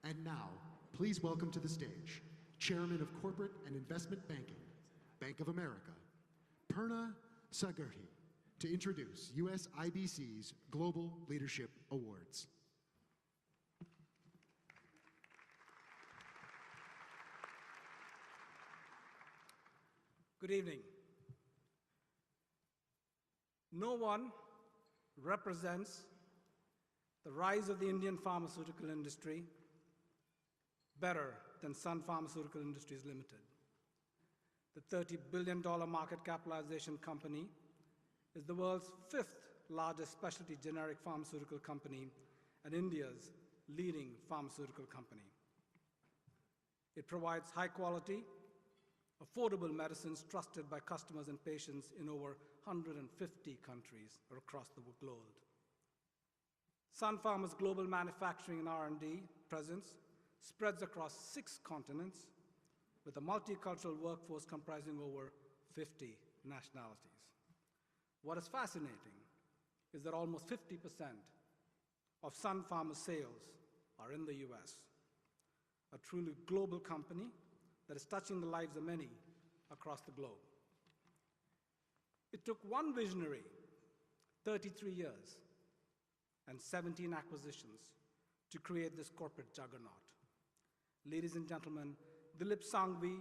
And now, please welcome to the stage, Chairman of Corporate and Investment Banking, Bank of America, Purna Sagirthi, to introduce US IBC's Global Leadership Awards. Good evening. No one represents the rise of the Indian pharmaceutical industry better than Sun Pharmaceutical Industries Limited. The $30 billion market capitalization company is the world's fifth largest specialty generic pharmaceutical company and India's leading pharmaceutical company. It provides high quality, affordable medicines trusted by customers and patients in over 150 countries across the globe. Sun Pharma's global manufacturing and R&D presence spreads across 6 continents with a multicultural workforce comprising over 50 nationalities. What is fascinating is that almost 50% of Sun Pharma's sales are in the US, a truly global company that is touching the lives of many across the globe. It took one visionary 33 years and 17 acquisitions to create this corporate juggernaut. Ladies and gentlemen, Dilip Sangvi,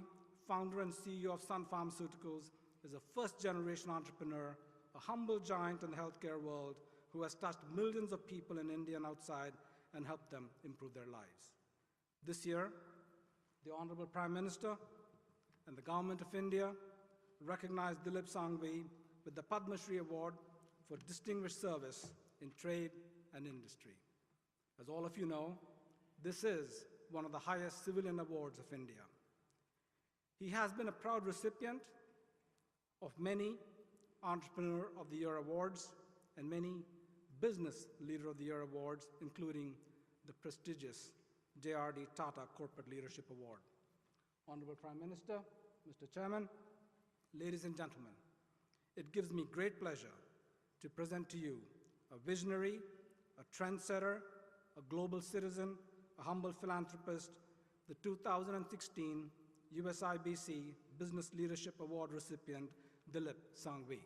founder and CEO of Sun Pharmaceuticals, is a first-generation entrepreneur, a humble giant in the healthcare world who has touched millions of people in India and outside and helped them improve their lives. This year, the Honorable Prime Minister and the Government of India recognized Dilip Sangvi with the Padma Shri Award for Distinguished Service in Trade and Industry. As all of you know, this is one of the highest civilian awards of India. He has been a proud recipient of many Entrepreneur of the Year awards and many Business Leader of the Year awards, including the prestigious J.R.D. Tata Corporate Leadership Award. Honorable Prime Minister, Mr. Chairman, ladies and gentlemen, it gives me great pleasure to present to you a visionary, a trendsetter, a global citizen, a humble philanthropist, the 2016 USIBC Business Leadership Award recipient, Dilip Sangvi.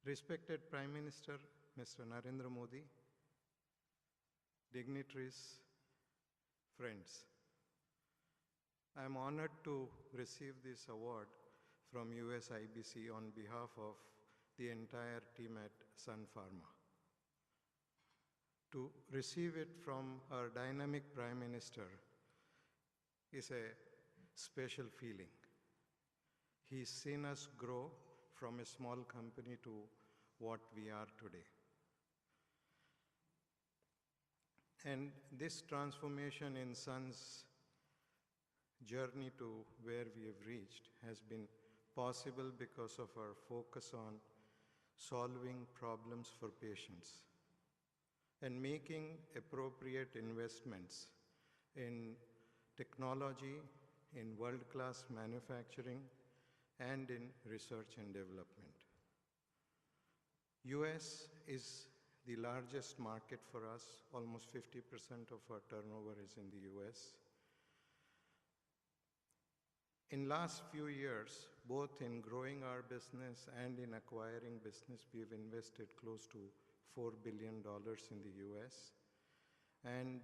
Respected Prime Minister, Mr. Narendra Modi, dignitaries, friends, I am honored to receive this award from USIBC on behalf of the entire team at Sun Pharma. To receive it from our dynamic Prime Minister is a special feeling. He's seen us grow from a small company to what we are today. And this transformation in Sun's journey to where we have reached has been possible because of our focus on solving problems for patients and making appropriate investments in technology, in world-class manufacturing, and in research and development. US is the largest market for us. Almost 50% of our turnover is in the US. In last few years, both in growing our business and in acquiring business, we've invested close to $4 billion in the US. And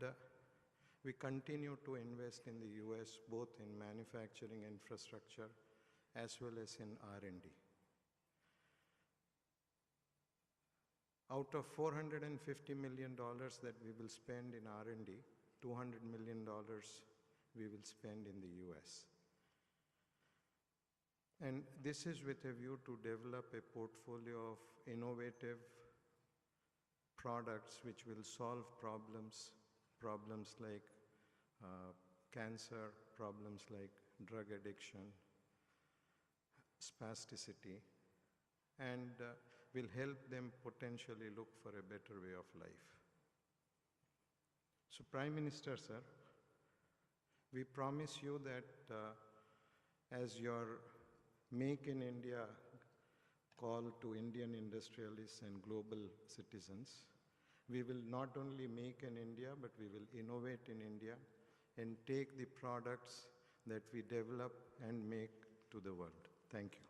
we continue to invest in the US, both in manufacturing infrastructure as well as in R&D. Out of $450 million that we will spend in R&D, $200 million we will spend in the US. And this is with a view to develop a portfolio of innovative products which will solve problems like cancer, problems like drug addiction, spasticity, and will help them potentially look for a better way of life. So, Prime Minister, sir, we promise you that as your Make in India call to Indian industrialists and global citizens, we will not only make in India, but we will innovate in India and take the products that we develop and make to the world. Thank you.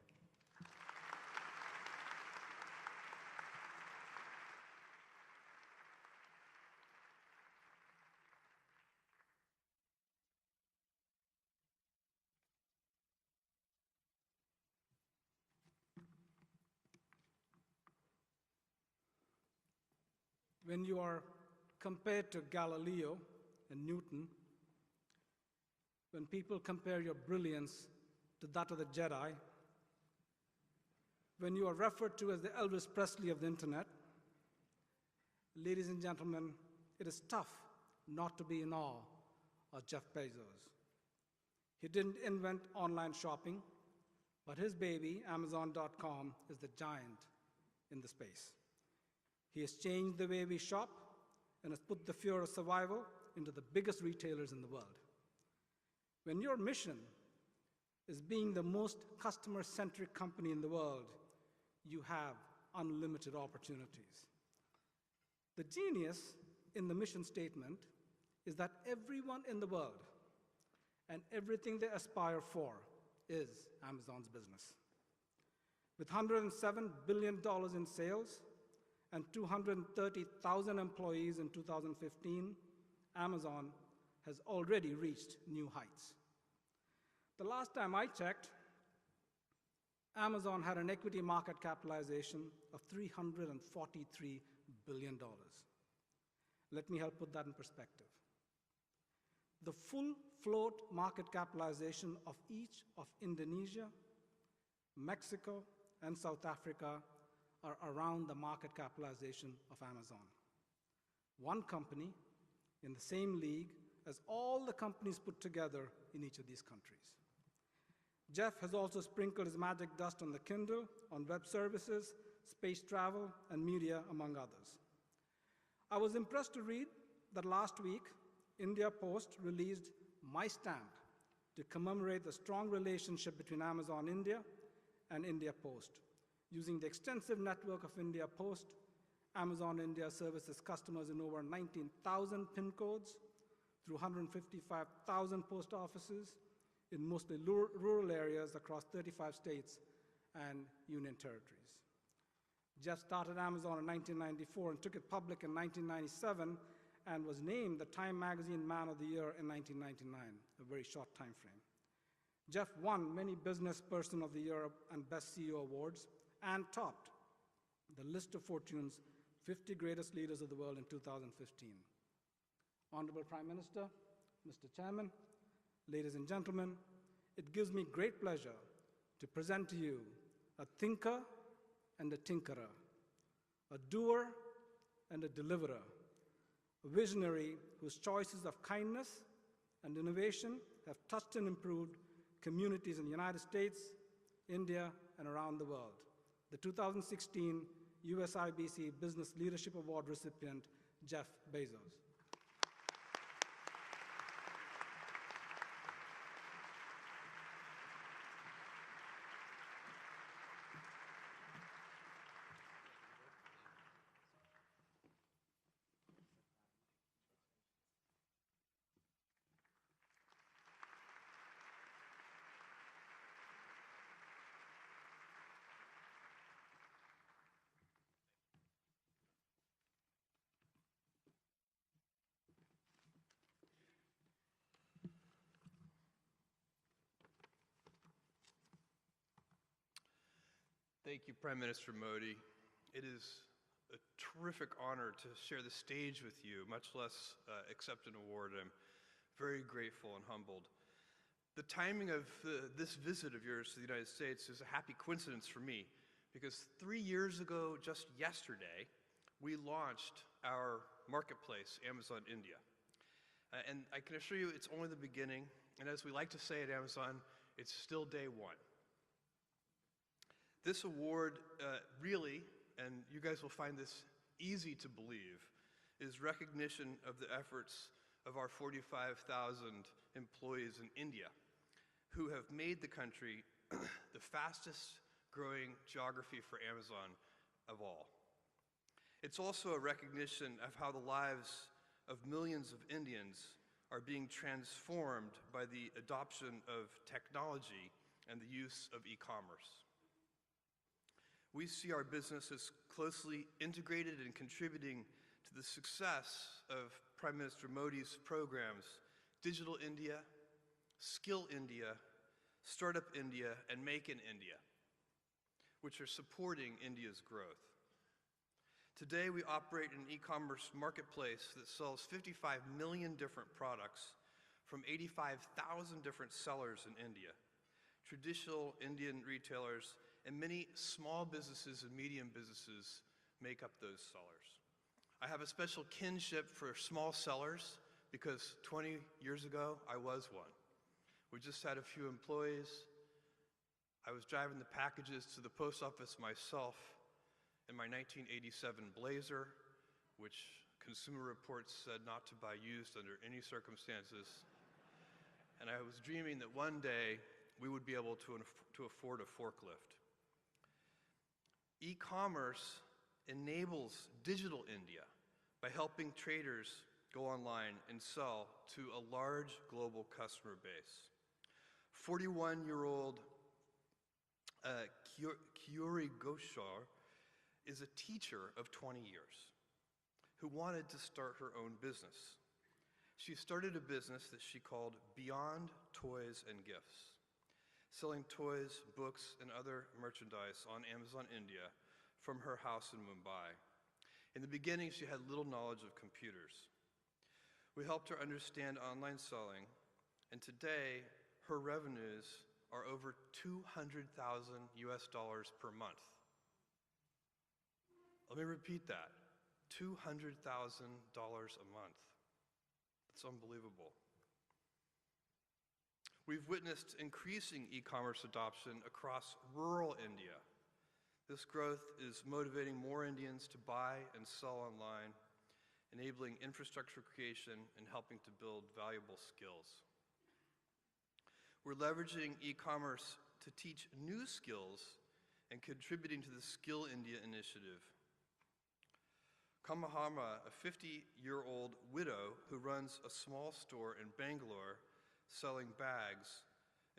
When you are compared to Galileo and Newton, when people compare your brilliance to that of the Jedi, when you are referred to as the Elvis Presley of the internet, ladies and gentlemen, it is tough not to be in awe of Jeff Bezos. He didn't invent online shopping, but his baby, Amazon.com, is the giant in the space. He has changed the way we shop and has put the fear of survival into the biggest retailers in the world. When your mission is being the most customer-centric company in the world, you have unlimited opportunities. The genius in the mission statement is that everyone in the world and everything they aspire for is Amazon's business. With $107 billion in sales and 230,000 employees in 2015, Amazon has already reached new heights. The last time I checked, Amazon had an equity market capitalization of $343 billion. Let me help put that in perspective. The full float market capitalization of each of Indonesia, Mexico, and South Africa are around the market capitalization of Amazon. One company in the same league as all the companies put together in each of these countries. Jeff has also sprinkled his magic dust on the Kindle, on web services, space travel, and media, among others. I was impressed to read that last week, India Post released my stamp to commemorate the strong relationship between Amazon India and India Post. Using the extensive network of India Post, Amazon India services customers in over 19,000 PIN codes through 155,000 post offices in mostly rural areas across 35 states and union territories. Jeff started Amazon in 1994 and took it public in 1997 and was named the Time Magazine Man of the Year in 1999, a very short time frame. Jeff won many Business Person of the Year and Best CEO awards and topped the list of Fortune's 50 greatest leaders of the world in 2015. Honorable Prime Minister, Mr. Chairman, ladies and gentlemen, it gives me great pleasure to present to you a thinker and a tinkerer, a doer and a deliverer, a visionary whose choices of kindness and innovation have touched and improved communities in the United States, India, and around the world. The 2016 US IBC Business Leadership Award recipient, Jeff Bezos. Thank you, Prime Minister Modi. It is a terrific honor to share the stage with you, much less accept an award. I'm very grateful and humbled. The timing of this visit of yours to the United States is a happy coincidence for me, because 3 years ago, just yesterday, we launched our marketplace, Amazon India. And I can assure you it's only the beginning, and as we like to say at Amazon, it's still day one. This award really, and you guys will find this easy to believe, is recognition of the efforts of our 45,000 employees in India, who have made the country the fastest growing geography for Amazon of all. It's also a recognition of how the lives of millions of Indians are being transformed by the adoption of technology and the use of e-commerce. We see our business as closely integrated and contributing to the success of Prime Minister Modi's programs, Digital India, Skill India, Startup India, and Make in India, which are supporting India's growth. Today, we operate an e-commerce marketplace that sells 55 million different products from 85,000 different sellers in India, traditional Indian retailers, and many small businesses and medium businesses make up those sellers. I have a special kinship for small sellers because 20 years ago, I was one. We just had a few employees. I was driving the packages to the post office myself in my 1987 Blazer, which Consumer Reports said not to buy used under any circumstances. And I was dreaming that one day we would be able to afford a forklift. E-commerce enables Digital India by helping traders go online and sell to a large global customer base. 41-year-old Kyuri Ghoshar is a teacher of 20 years who wanted to start her own business. She started a business that she called Beyond Toys and Gifts, selling toys, books, and other merchandise on Amazon India from her house in Mumbai. In the beginning, she had little knowledge of computers. We helped her understand online selling, and today, her revenues are over $200,000 per month. Let me repeat that, $200,000 a month. It's unbelievable. We've witnessed increasing e-commerce adoption across rural India. This growth is motivating more Indians to buy and sell online, enabling infrastructure creation and helping to build valuable skills. We're leveraging e-commerce to teach new skills and contributing to the Skill India initiative. Kamahama, a 50-year-old widow who runs a small store in Bangalore selling bags,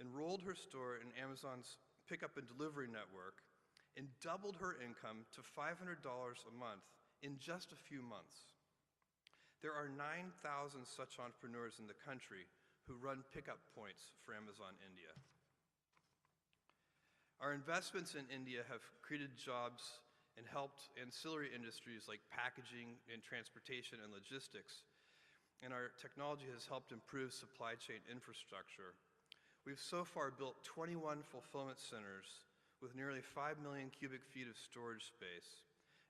enrolled her store in Amazon's pickup and delivery network and doubled her income to $500 a month in just a few months. There are 9,000 such entrepreneurs in the country who run pickup points for Amazon India. Our investments in India have created jobs and helped ancillary industries like packaging and transportation and logistics, and our technology has helped improve supply chain infrastructure. We've so far built 21 fulfillment centers with nearly 5 million cubic feet of storage space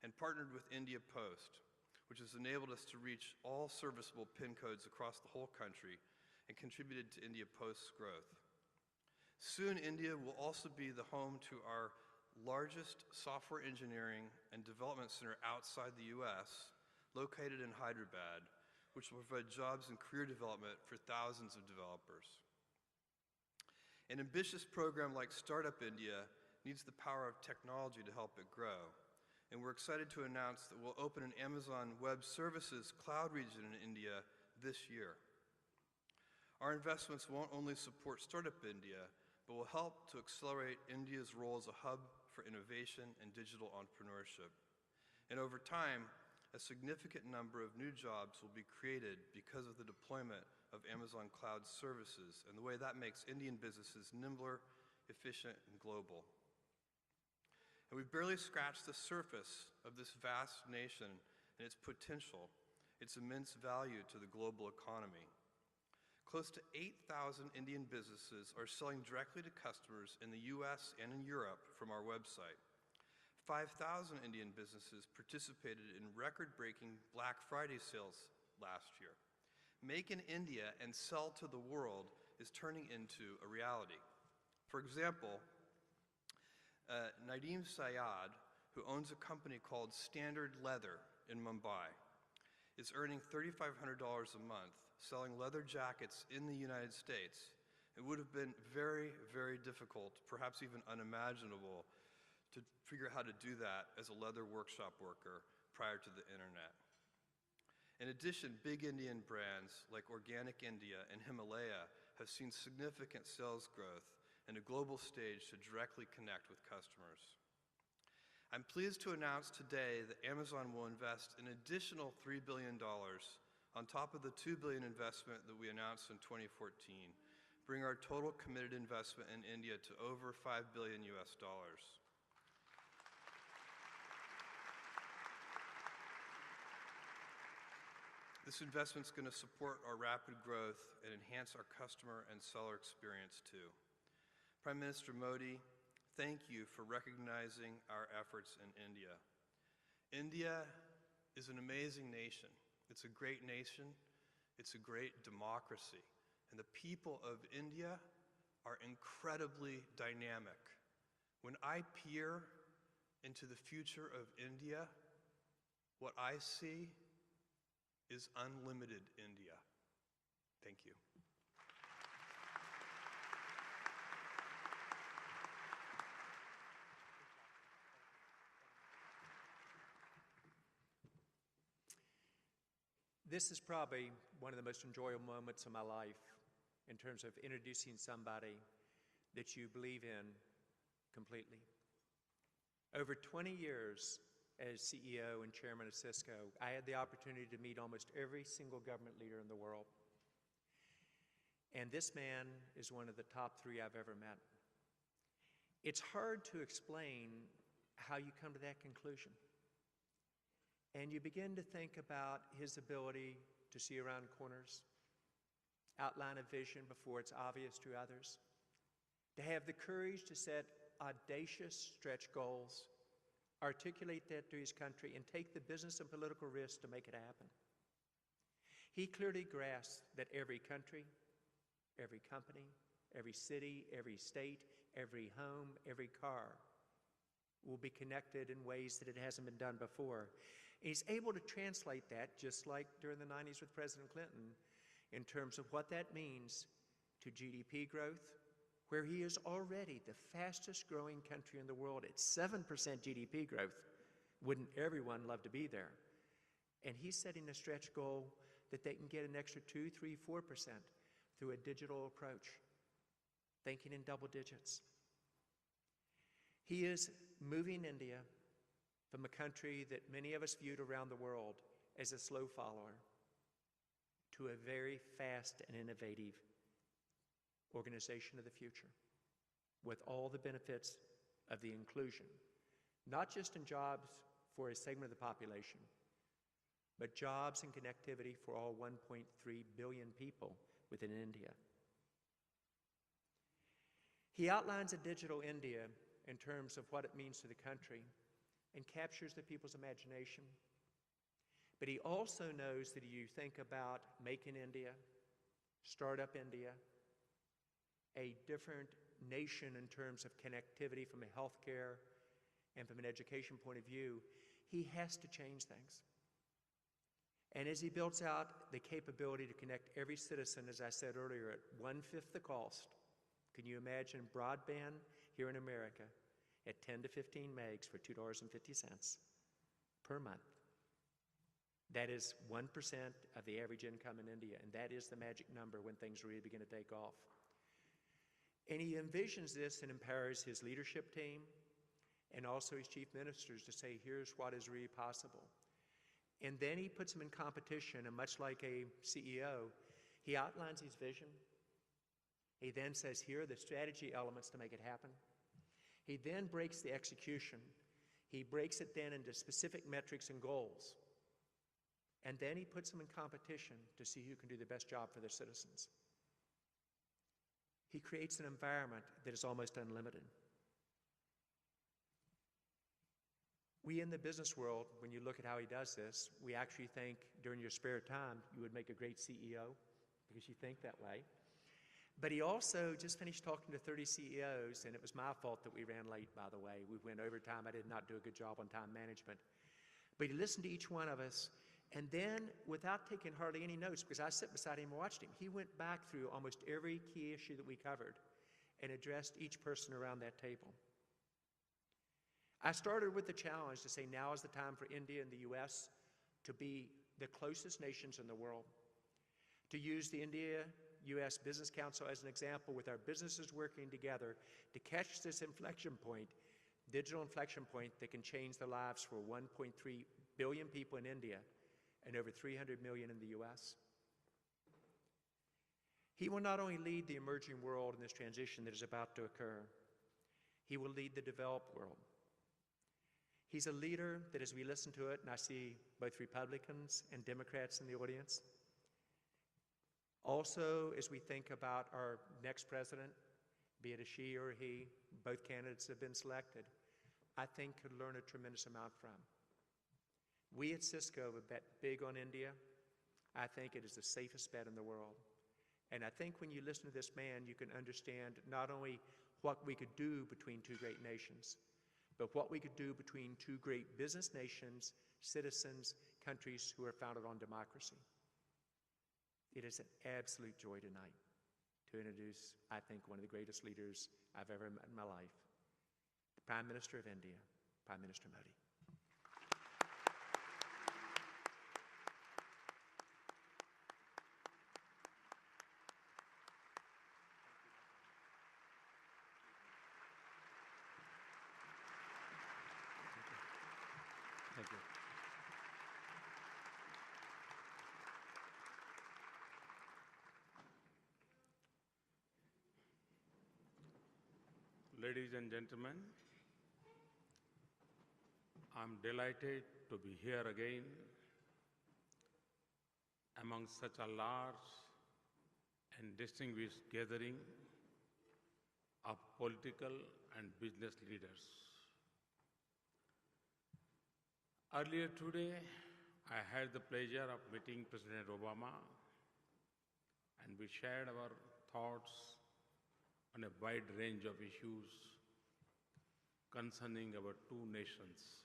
and partnered with India Post, which has enabled us to reach all serviceable PIN codes across the whole country and contributed to India Post's growth. Soon, India will also be the home to our largest software engineering and development center outside the US, located in Hyderabad, which will provide jobs and career development for thousands of developers. An ambitious program like Startup India needs the power of technology to help it grow, and we're excited to announce that we'll open an Amazon Web Services cloud region in India this year. Our investments won't only support Startup India, but will help to accelerate India's role as a hub for innovation and digital entrepreneurship. And over time, a significant number of new jobs will be created because of the deployment of Amazon Cloud services and the way that makes Indian businesses nimbler, efficient, and global. And we've barely scratched the surface of this vast nation and its potential, its immense value to the global economy. Close to 8,000 Indian businesses are selling directly to customers in the US and in Europe from our website. 5,000 Indian businesses participated in record-breaking Black Friday sales last year. Make in India and sell to the world is turning into a reality. For example, Nadeem Syed, who owns a company called Standard Leather in Mumbai, is earning $3,500 a month selling leather jackets in the United States. It would have been very, very difficult, perhaps even unimaginable, to figure out how to do that as a leather workshop worker prior to the internet. In addition, big Indian brands like Organic India and Himalaya have seen significant sales growth and a global stage to directly connect with customers. I'm pleased to announce today that Amazon will invest an additional $3 billion on top of the $2 billion investment that we announced in 2014, bring our total committed investment in India to over $5 billion US. This investment is going to support our rapid growth and enhance our customer and seller experience too. Prime Minister Modi, thank you for recognizing our efforts in India. India is an amazing nation. It's a great nation. It's a great democracy. And the people of India are incredibly dynamic. When I peer into the future of India, what I see is unlimited India. Thank you. This is probably one of the most enjoyable moments of my life in terms of introducing somebody that you believe in completely. Over 20 years as CEO and chairman of Cisco, I had the opportunity to meet almost every single government leader in the world. And this man is one of the top 3 I've ever met. It's hard to explain how you come to that conclusion. And you begin to think about his ability to see around corners, outline a vision before it's obvious to others, to have the courage to set audacious stretch goals, articulate that to his country, and take the business and political risks to make it happen. He clearly grasped that every country, every company, every city, every state, every home, every car will be connected in ways that it hasn't been done before. And he's able to translate that, just like during the 90s with President Clinton, in terms of what that means to GDP growth, where he is already the fastest growing country in the world at 7% GDP growth. Wouldn't everyone love to be there? And he's setting a stretch goal that they can get an extra 2, 3, 4% through a digital approach, thinking in double digits. He is moving India from a country that many of us viewed around the world as a slow follower to a very fast and innovative organization of the future, with all the benefits of the inclusion, not just in jobs for a segment of the population, but jobs and connectivity for all 1.3 billion people within India. He outlines a digital India in terms of what it means to the country and captures the people's imagination. But he also knows that you think about Make in India, Startup India, a different nation in terms of connectivity from a healthcare and from an education point of view, he has to change things. And as he builds out the capability to connect every citizen, as I said earlier, at 1/5 the cost, can you imagine broadband here in America at 10 to 15 megs for $2.50 per month? That is 1% of the average income in India, and that is the magic number when things really begin to take off. And he envisions this and empowers his leadership team and also his chief ministers to say, here's what is really possible. And then he puts them in competition, and much like a CEO, he outlines his vision. He then says, here are the strategy elements to make it happen. He then breaks the execution. He breaks it then into specific metrics and goals. And then he puts them in competition to see who can do the best job for their citizens. He creates an environment that is almost unlimited. We in the business world, when you look at how he does this, we actually think during your spare time you would make a great CEO because you think that way. But he also just finished talking to 30 CEOs, and it was my fault that we ran late, by the way. We went overtime. I did not do a good job on time management. But he listened to each one of us, and then, without taking hardly any notes, because I sat beside him and watched him, he went back through almost every key issue that we covered and addressed each person around that table. I started with the challenge to say now is the time for India and the US to be the closest nations in the world, to use the India-US Business Council as an example with our businesses working together to catch this inflection point, digital inflection point that can change the lives for 1.3 billion people in India and over 300 million in the US. He will not only lead the emerging world in this transition that is about to occur, he will lead the developed world. He's a leader that, as we listen to it, and I see both Republicans and Democrats in the audience, also as we think about our next president, be it a she or a he, both candidates have been selected, I think could learn a tremendous amount from. We at Cisco have bet big on India. I think it is the safest bet in the world. And I think when you listen to this man, you can understand not only what we could do between two great nations, but what we could do between two great business nations, citizens, countries who are founded on democracy. It is an absolute joy tonight to introduce, I think, one of the greatest leaders I've ever met in my life, the Prime Minister of India, Prime Minister Modi. Thank you. Ladies and gentlemen, I'm delighted to be here again among such a large and distinguished gathering of political and business leaders. Earlier today, I had the pleasure of meeting President Obama, and we shared our thoughts on a wide range of issues concerning our two nations.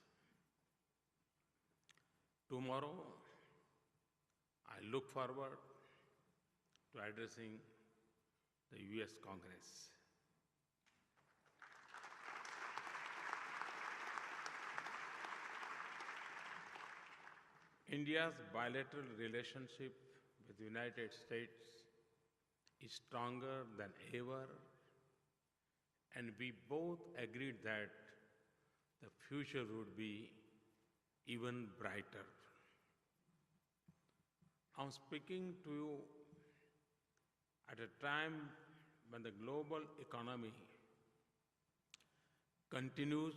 Tomorrow, I look forward to addressing the US Congress. India's bilateral relationship with the United States is stronger than ever, and we both agreed that the future would be even brighter. I'm speaking to you at a time when the global economy continues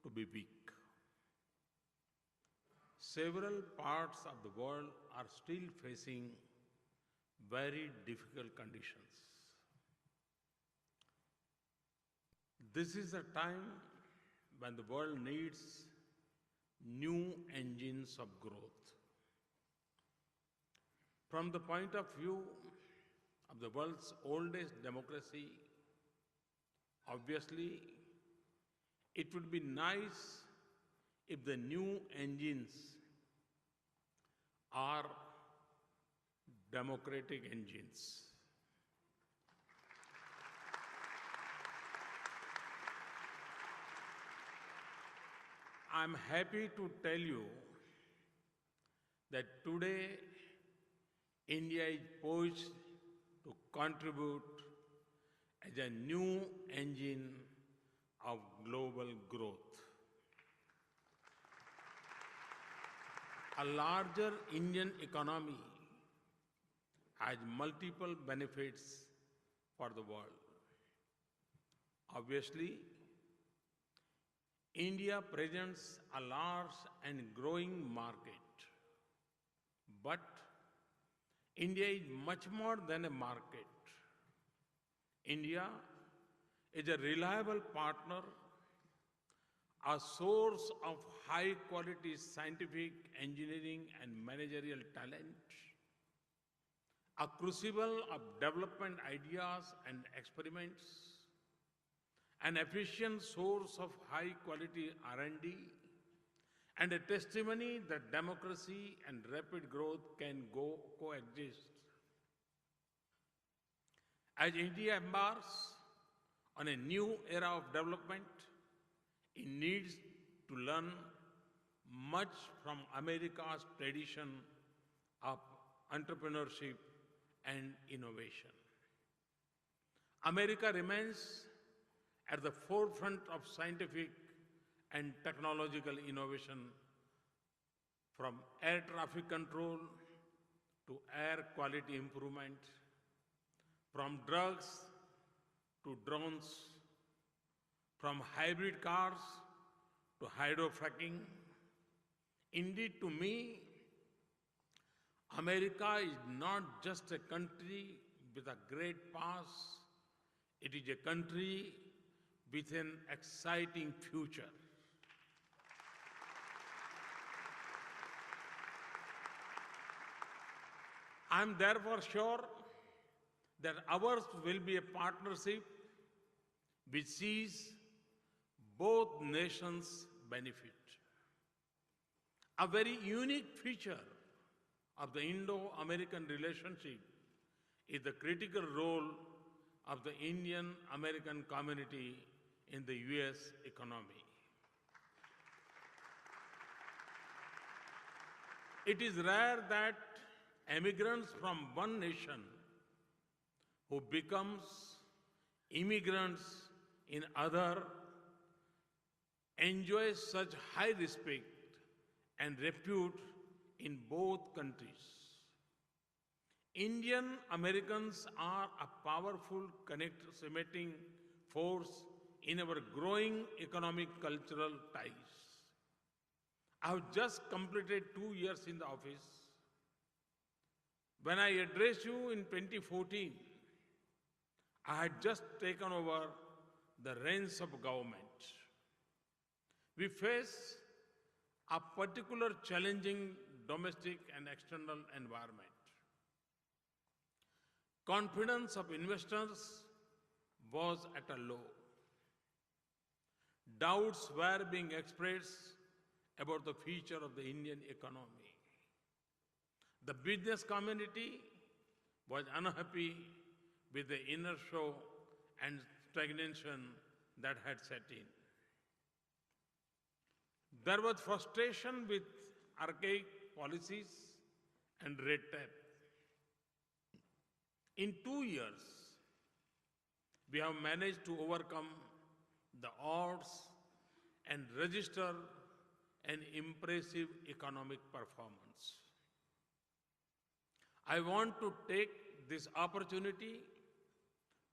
to be weak. Several parts of the world are still facing very difficult conditions. This is a time when the world needs new engines of growth. From the point of view of the world's oldest democracy, obviously, it would be nice if the new engines are democratic engines. I'm happy to tell you that today India is poised to contribute as a new engine of global growth. A larger Indian economy has multiple benefits for the world. Obviously, India presents a large and growing market. But India is much more than a market. India is a reliable partner, a source of high quality scientific, engineering, and managerial talent, a crucible of development ideas and experiments, an efficient source of high quality R&D, and a testimony that democracy and rapid growth can coexist. As India embarks on a new era of development, it needs to learn much from America's tradition of entrepreneurship and innovation. America remains at the forefront of scientific and technological innovation, from air traffic control to air quality improvement, from drugs to drones, from hybrid cars to hydrofracking. Indeed, to me, America is not just a country with a great past, it is a country with an exciting future. I am therefore sure that ours will be a partnership which sees both nations benefit. A very unique feature of the Indo-American relationship is the critical role of the Indian-American community in the US economy. It is rare that immigrants from one nation who becomes immigrants in other enjoy such high respect and repute in both countries. Indian Americans are a powerful cementing force in our growing economic cultural ties. I have just completed 2 years in the office. When I addressed you in 2014, I had just taken over the reins of government. We face a particular challenging domestic and external environment. Confidence of investors was at a low. Doubts were being expressed about the future of the Indian economy. The business community was unhappy with the inertia and stagnation that had set in. There was frustration with archaic policies and red tape. In 2 years, we have managed to overcome the odds and register an impressive economic performance. I want to take this opportunity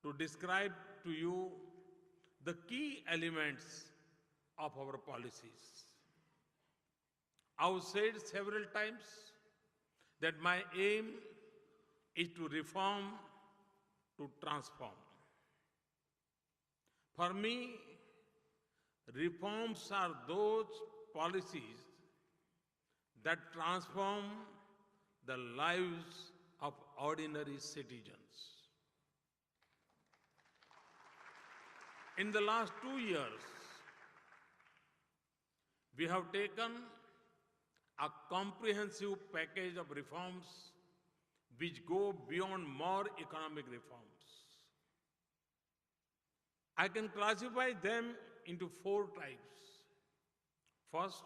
to describe to you the key elements of our policies. I've said several times that my aim is to reform, to transform. For me, reforms are those policies that transform the lives of ordinary citizens. In the last 2 years, we have taken a comprehensive package of reforms which go beyond more economic reforms. I can classify them into 4 types. First,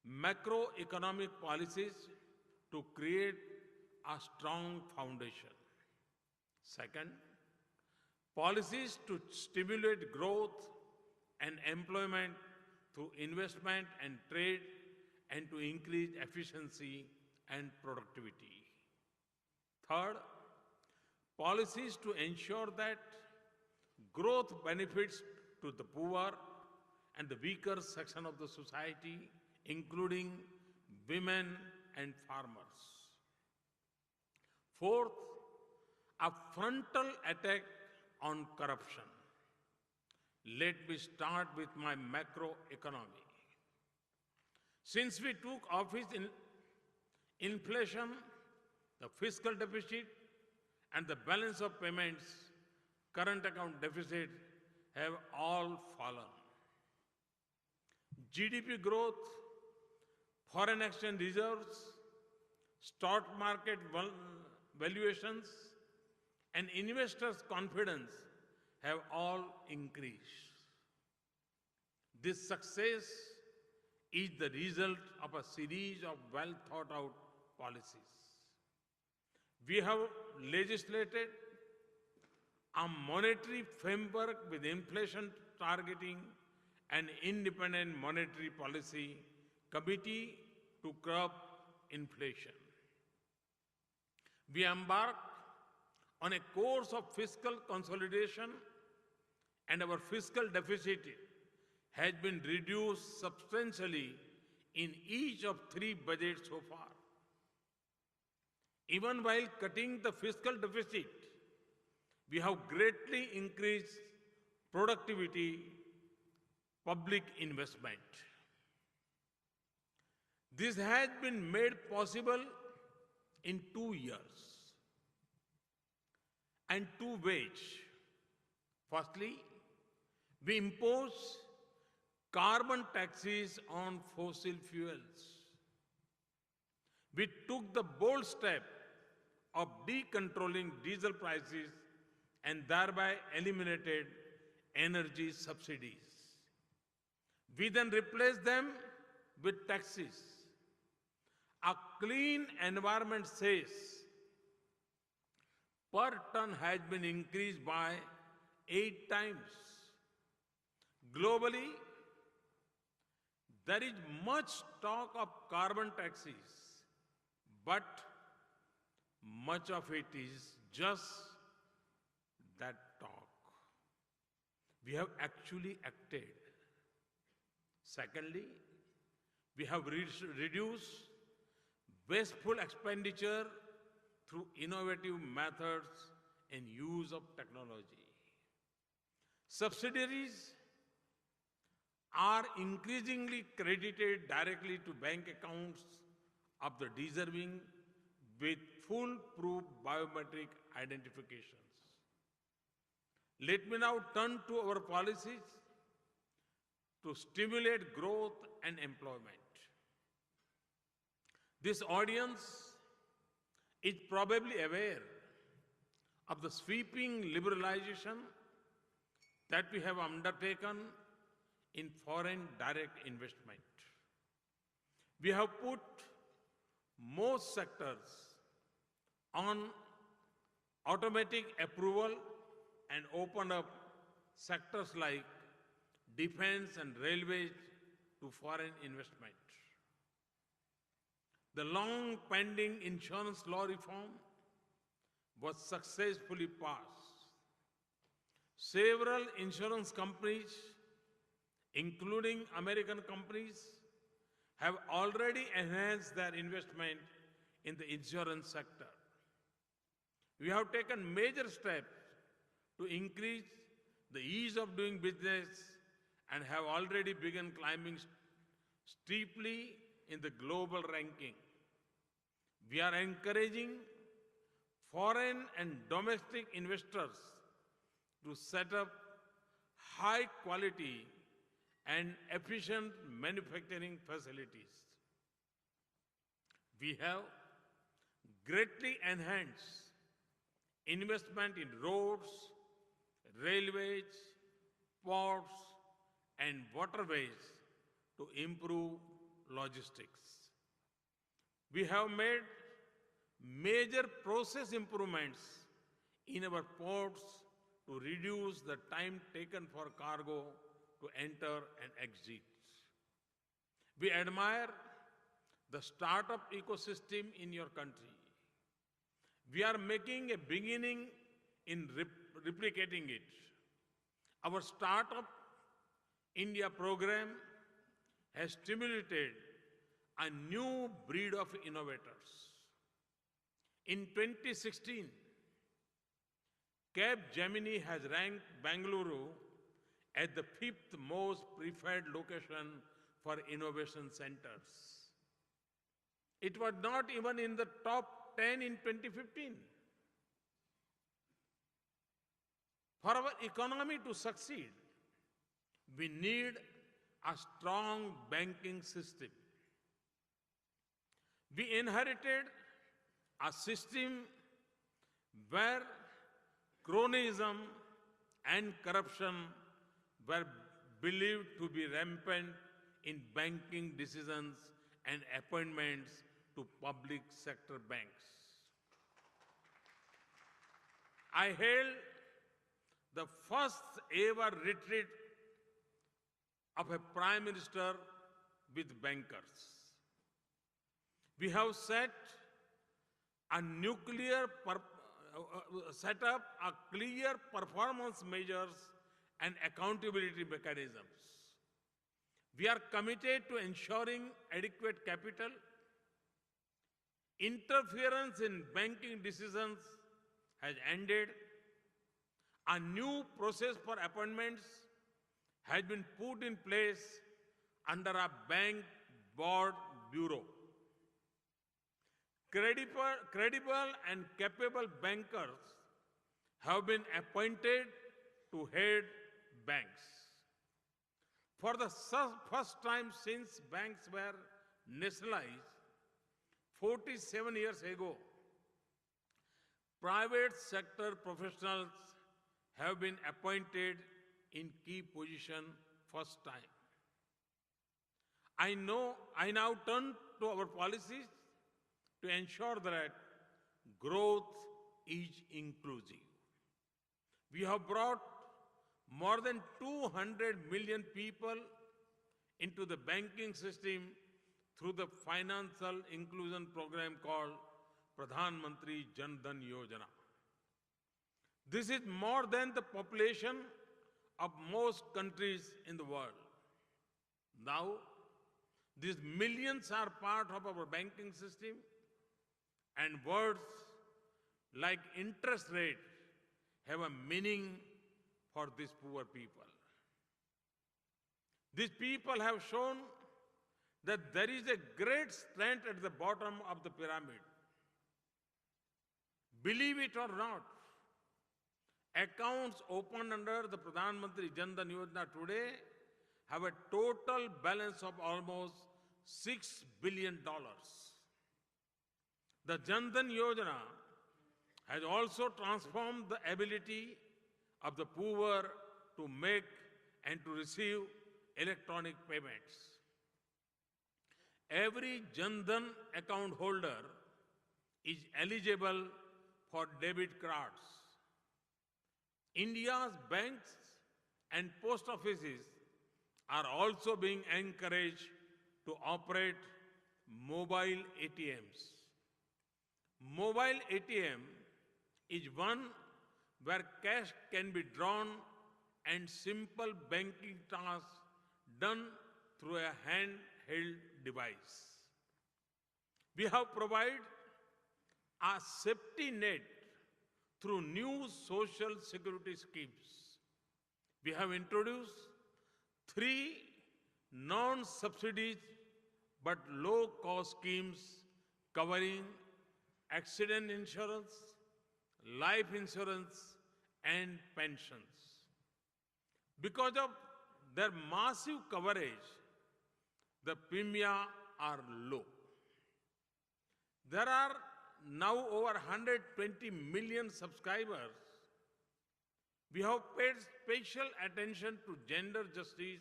macroeconomic policies to create a strong foundation. Second, policies to stimulate growth and employment through investment and trade and to increase efficiency and productivity. Third, policies to ensure that growth benefits to the poor and the weaker section of the society, including women and farmers. Fourth, a frontal attack on corruption. Let me start with my macroeconomy. Since we took office, inflation, the fiscal deficit, and the balance of payments, current account deficit, have all fallen. GDP growth, foreign exchange reserves, stock market valuations, and investors' confidence have all increased. This success is the result of a series of well thought out policies. We have legislated a monetary framework with inflation targeting an independent monetary policy committee to curb inflation. We embarked on a course of fiscal consolidation, and our fiscal deficit has been reduced substantially in each of 3 budgets so far. Even while cutting the fiscal deficit, we have greatly increased productivity, public investment. This has been made possible in 2 years and 2 ways. Firstly, we impose carbon taxes on fossil fuels. We took the bold step of decontrolling diesel prices and thereby eliminated energy subsidies. We then replaced them with taxes. A clean environment says per ton has been increased by 8 times. Globally, there is much talk of carbon taxes, but much of it is just that talk. We have actually acted. Secondly, we have reduced wasteful expenditure through innovative methods and use of technology. Subsidiaries are increasingly credited directly to bank accounts of the deserving with foolproof biometric identifications. Let me now turn to our policies to stimulate growth and employment. This audience is probably aware of the sweeping liberalization that we have undertaken in foreign direct investment. We have put most sectors on automatic approval and opened up sectors like defense and railways to foreign investment. The long-pending insurance law reform was successfully passed. Several insurance companies, including American companies, have already enhanced their investment in the insurance sector. We have taken major steps to increase the ease of doing business and have already begun climbing steeply in the global ranking. We are encouraging foreign and domestic investors to set up high quality and efficient manufacturing facilities. We have greatly enhanced investment in roads, railways, ports, and waterways to improve logistics. We have made major process improvements in our ports to reduce the time taken for cargo to enter and exit. We admire the startup ecosystem in your country. We are making a beginning in replicating it. Our startup India program has stimulated a new breed of innovators. In 2016, Gemini has ranked Bangalore as the 5th most preferred location for innovation centers. It was not even in the top 10 in 2015. For our economy to succeed, we need a strong banking system. We inherited a system where cronyism and corruption were believed to be rampant in banking decisions and appointments to public sector banks. I held the first ever retreat of a prime minister with bankers. We have set up a clear performance measures and accountability mechanisms. We are committed to ensuring adequate capital. Interference in banking decisions has ended. A new process for appointments has been put in place under a bank board bureau. Credible and capable bankers have been appointed to head banks. For the first time since banks were nationalized 47 years ago, private sector professionals have been appointed in key positions first time. I now turn to our policies to ensure that growth is inclusive. We have brought more than 200 million people into the banking system through the financial inclusion program called Pradhan Mantri Jan Dhan Yojana. This is more than the population of most countries in the world. Now, these millions are part of our banking system, and words like interest rate have a meaning for these poor people. These people have shown that there is a great strength at the bottom of the pyramid. Believe it or not, accounts opened under the Pradhan Mantri Jan Dhan Yojana today have a total balance of almost $6 billion. The Jan Dhan Yojana has also transformed the ability of the poor to make and to receive electronic payments. Every Jan Dhan account holder is eligible for debit cards. India's banks and post offices are also being encouraged to operate mobile ATMs. Mobile ATM is one where cash can be drawn and simple banking tasks done through a handheld device. We have provided a safety net through new social security schemes. We have introduced 3 non-subsidies but low-cost schemes covering accident insurance, life insurance, and pensions. Because of their massive coverage, the premia are low. There are now over 120 million subscribers. We have paid special attention to gender justice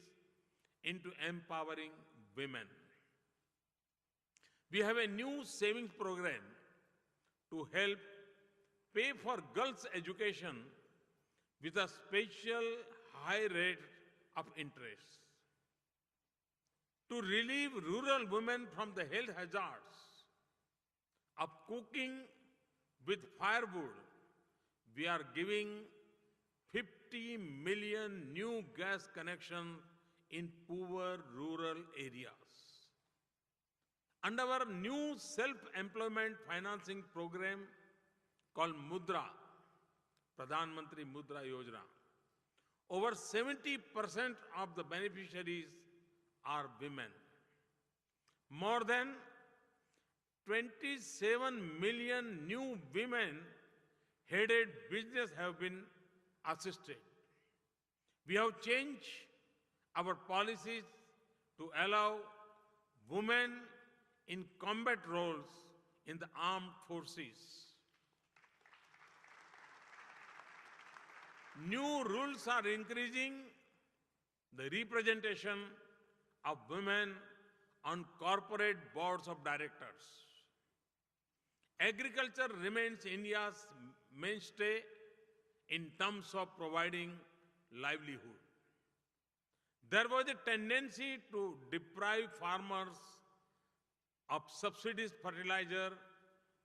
into empowering women. We have a new savings program to help pay for girls' education with a special high rate of interest. To relieve rural women from the health hazards of cooking with firewood, we are giving 50 million new gas connections in poor rural areas. Under our new self-employment financing program called Mudra, Pradhan Mantri Mudra Yojana, over 70% of the beneficiaries are women. More than 27 million new women-headed businesses have been assisted. We have changed our policies to allow women in combat roles in the armed forces. New rules are increasing the representation of women on corporate boards of directors. Agriculture remains India's mainstay in terms of providing livelihood. There was a tendency to deprive farmers of subsidized fertilizer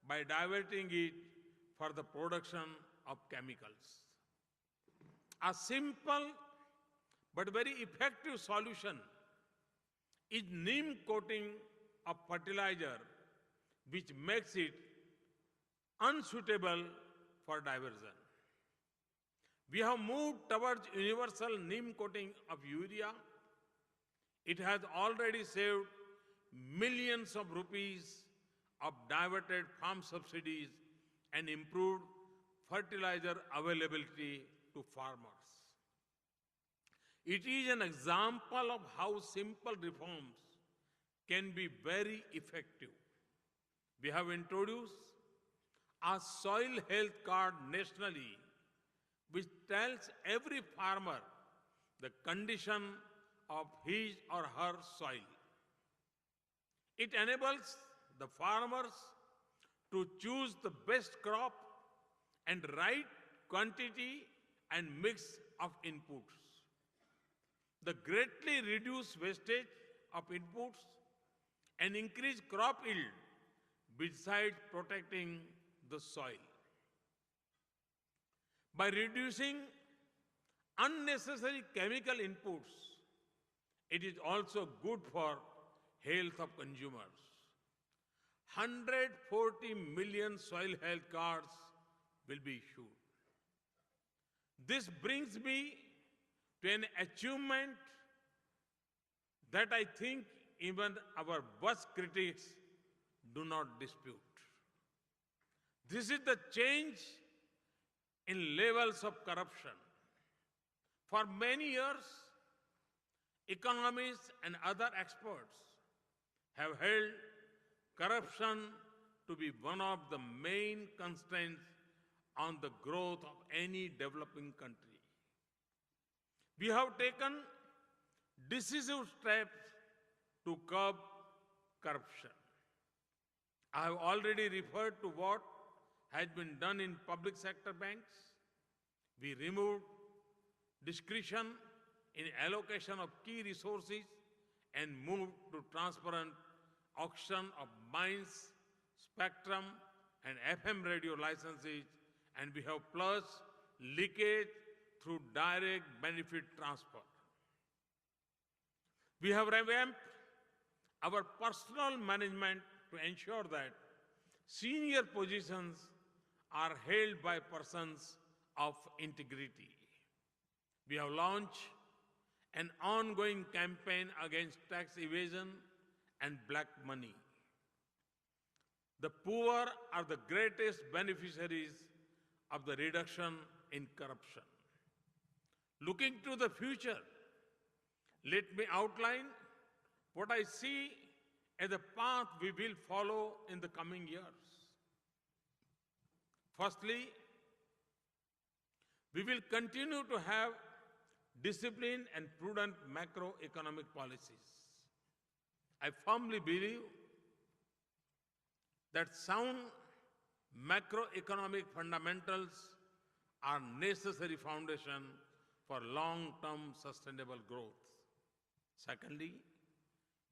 by diverting it for the production of chemicals. A simple but very effective solution is neem coating of fertilizer, which makes it unsuitable for diversion. We have moved towards universal neem coating of urea. It has already saved millions of rupees of diverted farm subsidies and improved fertilizer availability to farmers. It is an example of how simple reforms can be very effective. We have introduced a soil health card nationally, which tells every farmer the condition of his or her soil. It enables the farmers to choose the best crop and right quantity and mix of inputs. The greatly reduced wastage of inputs and increase crop yield besides protecting the soil. By reducing unnecessary chemical inputs, it is also good for health of consumers. 140 million soil health cards will be issued. This brings me to an achievement that I think even our worst critics do not dispute. This is the change in levels of corruption. For many years, economists and other experts have held corruption to be one of the main constraints on the growth of any developing country. We have taken decisive steps to curb corruption. I have already referred to what has been done in public sector banks. We removed discretion in allocation of key resources and moved to transparent auction of mines, spectrum, and FM radio licenses, and we have purged leakage through direct benefit transfer. We have revamped our personnel management to ensure that senior positions are held by persons of integrity. We have launched an ongoing campaign against tax evasion and black money. The poor are the greatest beneficiaries of the reduction in corruption. Looking to the future, let me outline what I see as the path we will follow in the coming years. Firstly, we will continue to have disciplined and prudent macroeconomic policies. I firmly believe that sound macroeconomic fundamentals are necessary foundation for long-term sustainable growth. Secondly,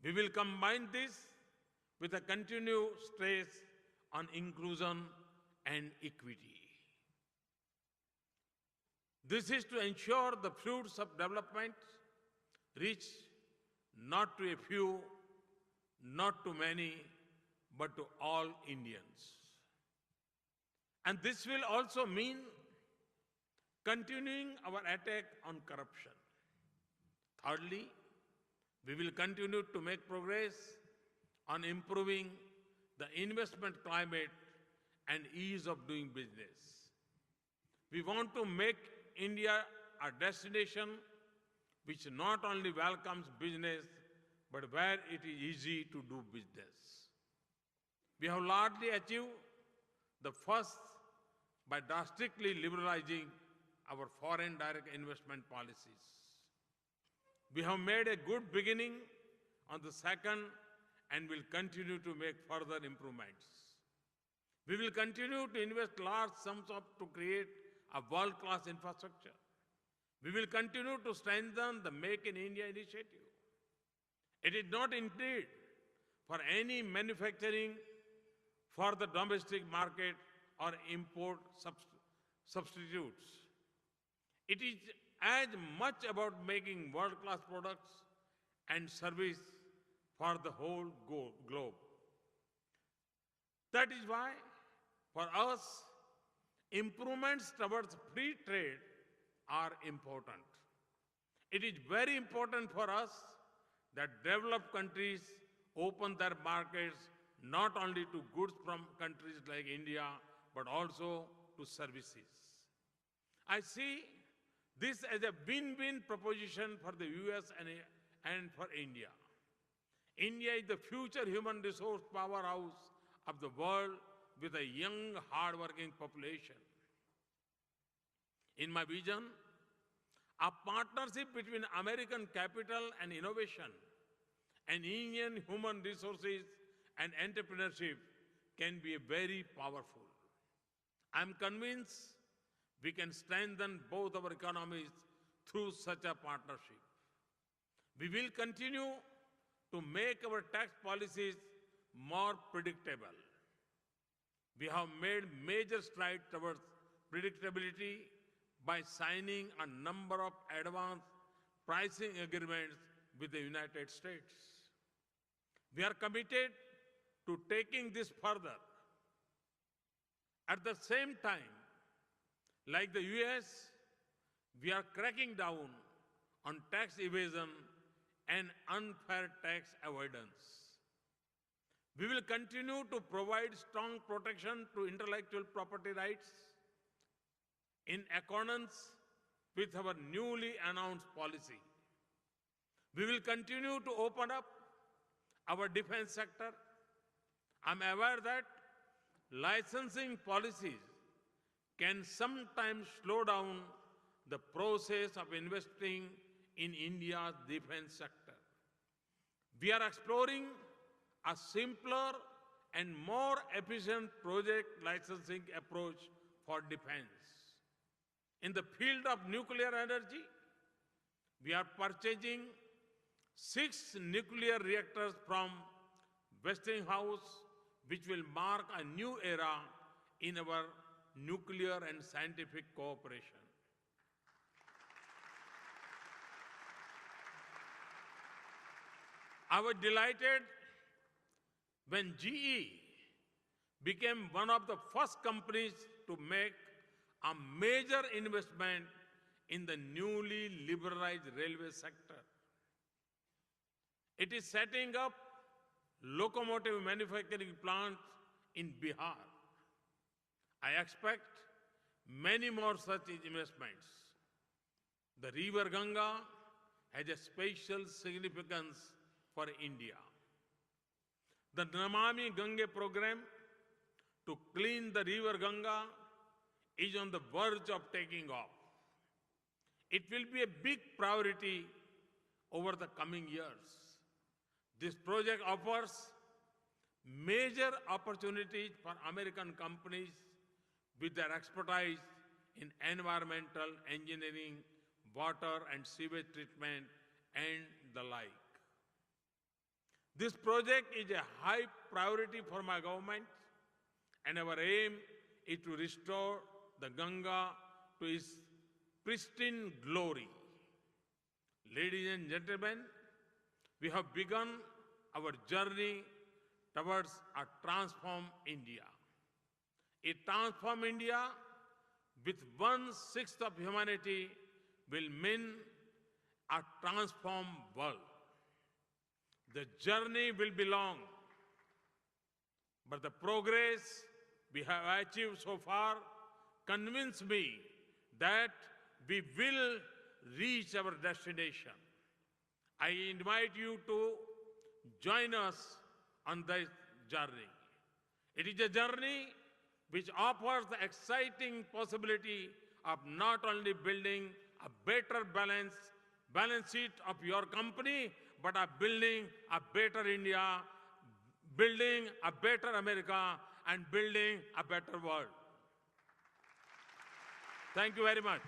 we will combine this with a continued stress on inclusion and equity. This is to ensure the fruits of development reach not to a few, not to many, but to all Indians. And this will also mean continuing our attack on corruption. Thirdly, we will continue to make progress on improving the investment climate and ease of doing business. We want to make India a destination which not only welcomes business, but where it is easy to do business. We have largely achieved the first by drastically liberalizing our foreign direct investment policies. We have made a good beginning on the second and will continue to make further improvements. We will continue to invest large sums to create a world-class infrastructure. We will continue to strengthen the Make in India initiative. It is not intended for any manufacturing for the domestic market or import substitutes. It is as much about making world-class products and service for the whole globe. That is why, for us, improvements towards free trade are important. It is very important for us that developed countries open their markets not only to goods from countries like India, but also to services. I see this as a win-win proposition for the US and for India. India is the future human resource powerhouse of the world with a young, hard-working population. In my vision, a partnership between American capital and innovation and Indian human resources and entrepreneurship can be very powerful. I'm convinced we can strengthen both our economies through such a partnership. We will continue to make our tax policies more predictable. We have made major strides towards predictability by signing a number of advanced pricing agreements with the United States. We are committed to taking this further. At the same time, like the US, we are cracking down on tax evasion and unfair tax avoidance. We will continue to provide strong protection to intellectual property rights in accordance with our newly announced policy. We will continue to open up our defense sector. I'm aware that licensing policies can sometimes slow down the process of investing in India's defense sector. We are exploring a simpler and more efficient project licensing approach for defense. In the field of nuclear energy, we are purchasing 6 nuclear reactors from Westinghouse, which will mark a new era in our nuclear and scientific cooperation. I was delighted when GE became one of the first companies to make a major investment in the newly liberalized railway sector. It is setting up locomotive manufacturing plants in Bihar. I expect many more such investments. The river Ganga has a special significance for India. The Namami Gange program to clean the river Ganga is on the verge of taking off. It will be a big priority over the coming years. This project offers major opportunities for American companies with their expertise in environmental engineering, water and sewage treatment, and the like. This project is a high priority for my government, and our aim is to restore the Ganga to its pristine glory. Ladies and gentlemen, we have begun our journey towards a transformed India. A transformed India with 1/6 of humanity will mean a transformed world. The journey will be long, but the progress we have achieved so far convince me that we will reach our destination. I invite you to join us on this journey. It is a journey which offers the exciting possibility of not only building a better balance sheet of your company, but of building a better India, building a better America, and building a better world. Thank you very much.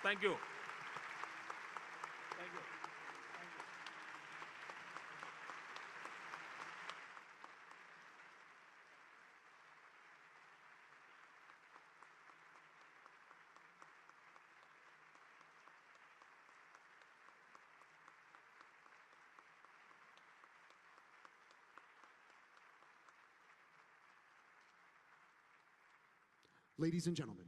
Thank you. Thank you. Ladies and gentlemen,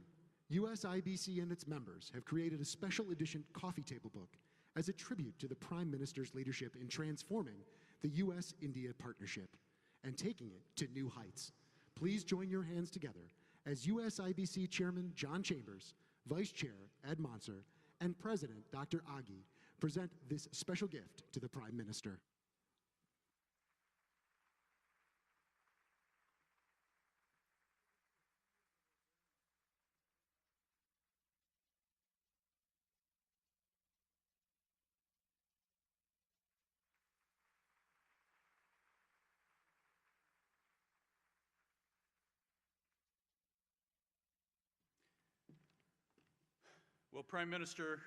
USIBC and its members have created a special edition coffee table book as a tribute to the Prime Minister's leadership in transforming the U.S.-India partnership and taking it to new heights. Please join your hands together as USIBC Chairman John Chambers, Vice Chair Ed Monser, and President Dr. Aghi present this special gift to the Prime Minister. Well, Prime Minister,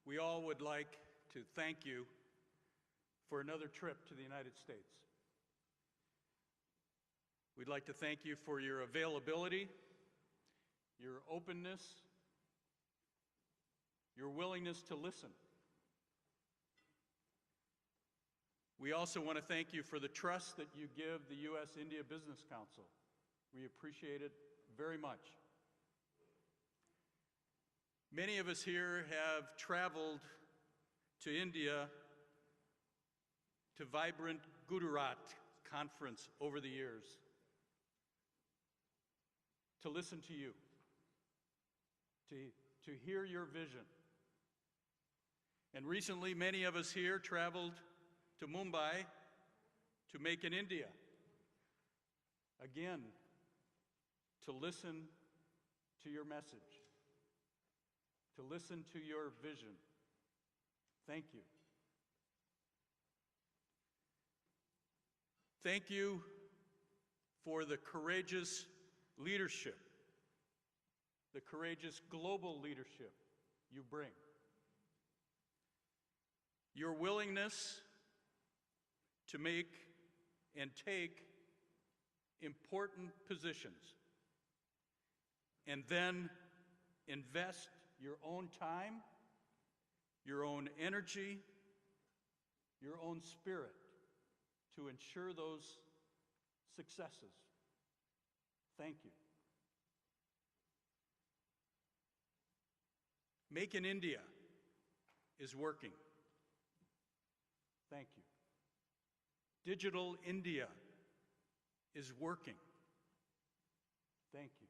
we all would like to thank you for another trip to the United States. We'd like to thank you for your availability, your openness, your willingness to listen. We also want to thank you for the trust that you give the U.S.-India Business Council. We appreciate it very much. Many of us here have traveled to India to vibrant Gujarat conference over the years to listen to you, to hear your vision. And recently, many of us here traveled to Mumbai to Make in India, again, to listen to your message, to listen to your vision. Thank you. Thank you for the courageous leadership, the courageous global leadership you bring. Your willingness to make and take important positions and then invest your own time, your own energy, your own spirit to ensure those successes. Thank you. Make in India is working. Thank you. Digital India is working. Thank you.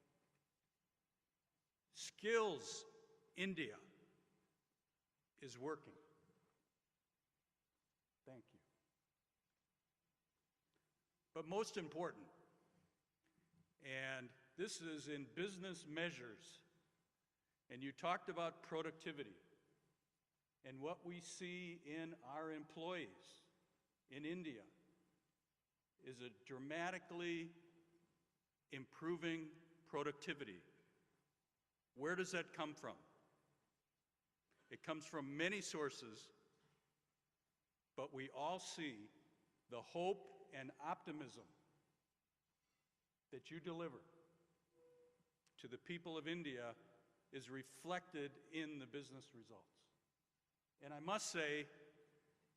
Skills India is working. Thank you. But most important, and this is in business measures, and you talked about productivity, and what we see in our employees in India is a dramatically improving productivity. Where does that come from? It comes from many sources, but we all see the hope and optimism that you deliver to the people of India is reflected in the business results. And I must say,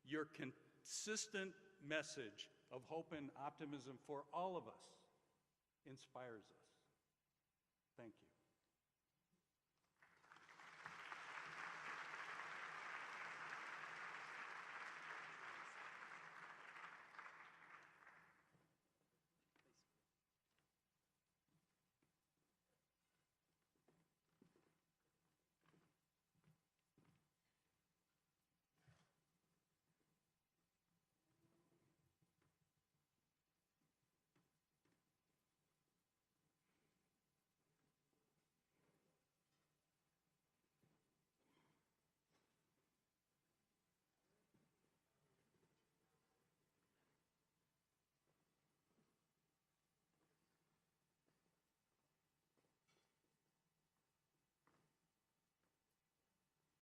your consistent message of hope and optimism for all of us inspires us.